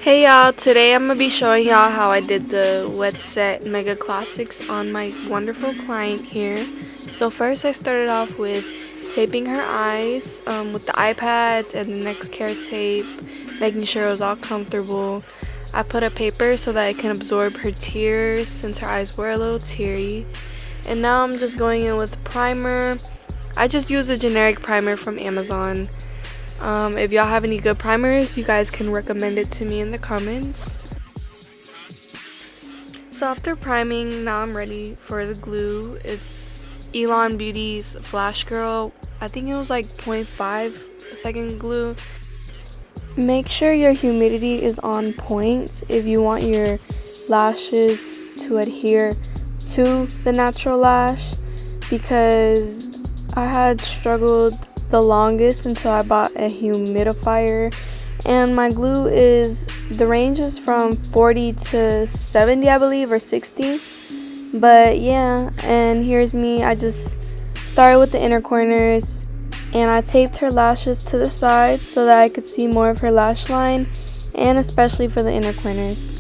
Hey y'all, today I'm going to be showing y'all how I did the wet set mega classics on my wonderful client here. So first I started off with taping her eyes with the iPads and the next care tape, making sure it was all comfortable. I put a paper so that it can absorb her tears since her eyes were a little teary. And now I'm just going in with primer. I just use a generic primer from Amazon. If y'all have any good primers, you guys can recommend it to me in the comments. So after priming, now I'm ready for the glue. It's Elon Beauty's Flash Girl. I think it was like 0.5 second glue. Make sure your humidity is on point if you want your lashes to adhere to the natural lash, because I had struggled the longest until I bought a humidifier, and my glue is, the range is from 40 to 70 I believe, or 60, but yeah. And here's me. I just started with the inner corners and I taped her lashes to the side so that I could see more of her lash line, and especially for the inner corners.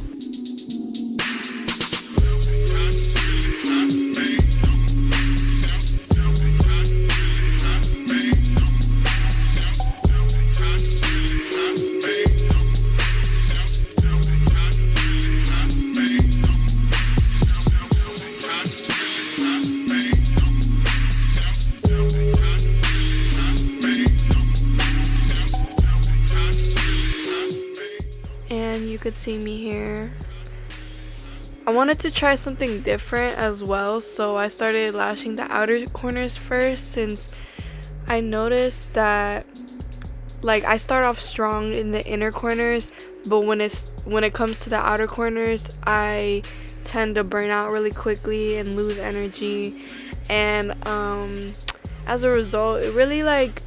And you could see me here. I wanted to try something different as well, so I started lashing the outer corners first, since I noticed that I start off strong in the inner corners, but when it comes to the outer corners, I tend to burn out really quickly and lose energy, and as a result it really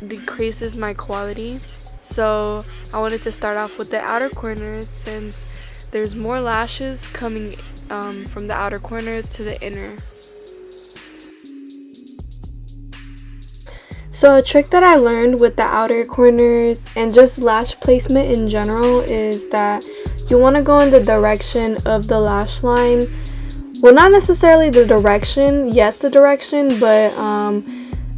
decreases my quality. So I wanted to start off with the outer corners, since there's more lashes coming from the outer corner to the inner. So a trick that I learned with the outer corners and just lash placement in general is that you want to go in the direction of the lash line. Well, not necessarily the direction, yes the direction, but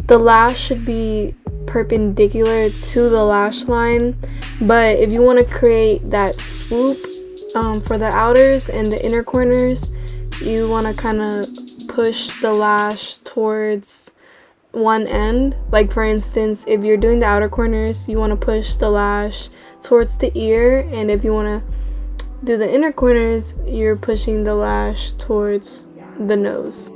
the lash should be perpendicular to the lash line. But if you want to create that swoop for the outers and the inner corners, you want to kind of push the lash towards one end. Like for instance, if you're doing the outer corners, you want to push the lash towards the ear, and if you want to do the inner corners, you're pushing the lash towards the nose.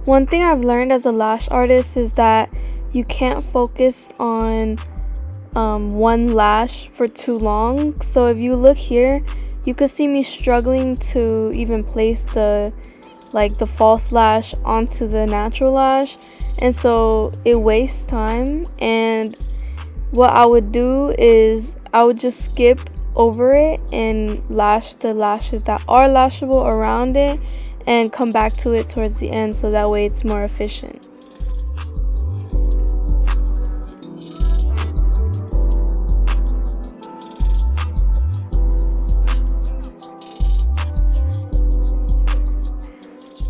One thing I've learned as a lash artist is that you can't focus on one lash for too long. So if you look here, you could see me struggling to even place the false lash onto the natural lash, and so it wastes time. And what I would do is I would just skip over it and lash the lashes that are lashable around it and come back to it towards the end, so that way it's more efficient.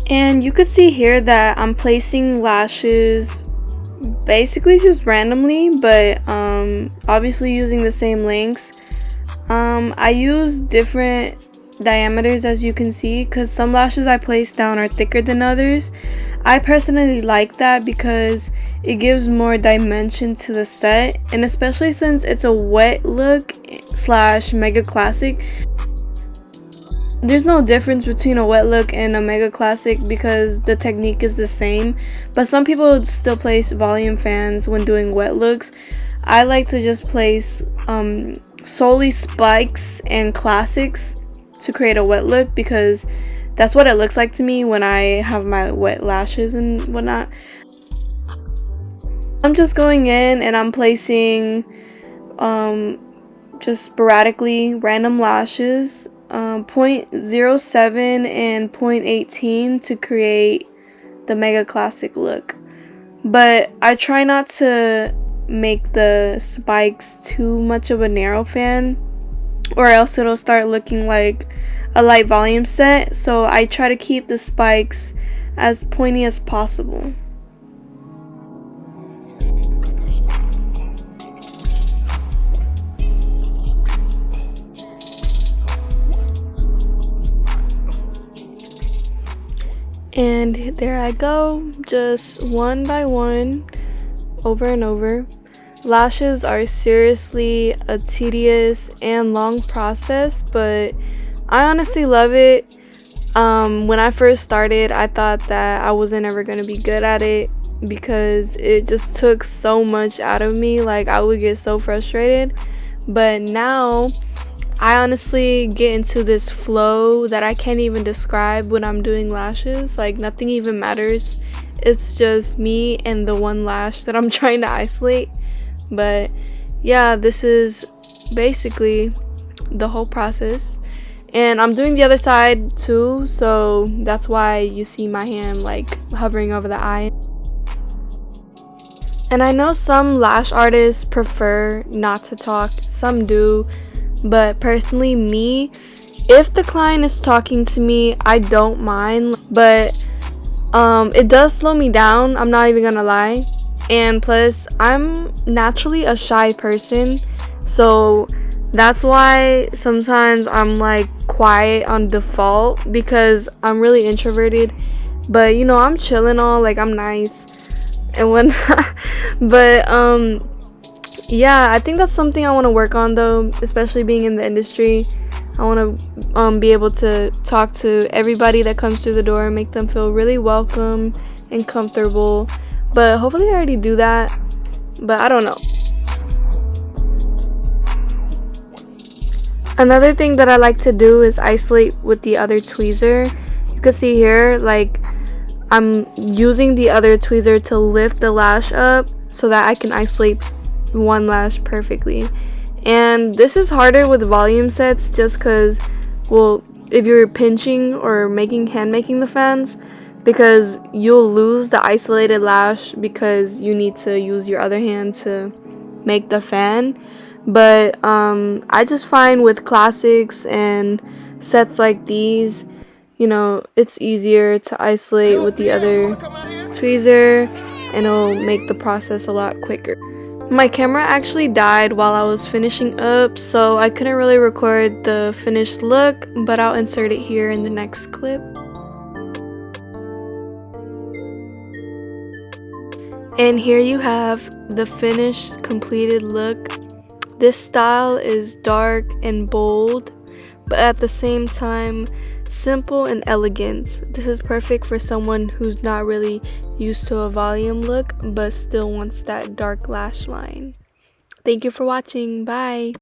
And you could see here that I'm placing lashes basically just randomly, but obviously using the same lengths. I use different diameters, as you can see, because some lashes I place down are thicker than others. I personally like that because it gives more dimension to the set, and especially since it's a wet look slash mega classic, there's no difference between a wet look and a mega classic because the technique is the same. But some people still place volume fans when doing wet looks. I like to just place solely spikes and classics to create a wet look, because that's what it looks like to me when I have my wet lashes and whatnot. I'm just going in and I'm placing just sporadically random lashes .07 and .18 to create the mega classic look, but I try not to make the spikes too much of a narrow fan, or else it'll start looking like a light volume set. So I try to keep the spikes as pointy as possible. And there I go, just one by one, over and over. Lashes are seriously a tedious and long process, but I honestly love it. When I first started, I thought that I wasn't ever going to be good at it because it just took so much out of me. Like, I would get so frustrated. But now I honestly get into this flow that I can't even describe when I'm doing lashes. Like, nothing even matters. It's just me and the one lash that I'm trying to isolate. But yeah, this is basically the whole process. And I'm doing the other side too, so that's why you see my hand like hovering over the eye. And I know some lash artists prefer not to talk, some do. But personally, me, if the client is talking to me, I don't mind, but it does slow me down, I'm not even gonna lie. And plus, I'm naturally a shy person, so that's why sometimes I'm like quiet on default, because I'm really introverted. But you know, I'm chilling all, like I'm nice and whatnot. But yeah, I think that's something I want to work on though, especially being in the industry. I want to be able to talk to everybody that comes through the door and make them feel really welcome and comfortable. But hopefully I already do that, but I don't know. Another thing that I like to do is isolate with the other tweezer. You can see here, like, I'm using the other tweezer to lift the lash up so that I can isolate one lash perfectly. And this is harder with volume sets just because, well, if you're pinching or hand making the fans, because you'll lose the isolated lash because you need to use your other hand to make the fan. But I just find with classics and sets like these, you know, it's easier to isolate with the other tweezer, and it'll make the process a lot quicker. My camera actually died while I was finishing up, so I couldn't really record the finished look, but I'll insert it here in the next clip. And here you have the finished, completed look. This style is dark and bold, but at the same time, simple and elegant. This is perfect for someone who's not really used to a volume look but still wants that dark lash line. Thank you for watching. Bye.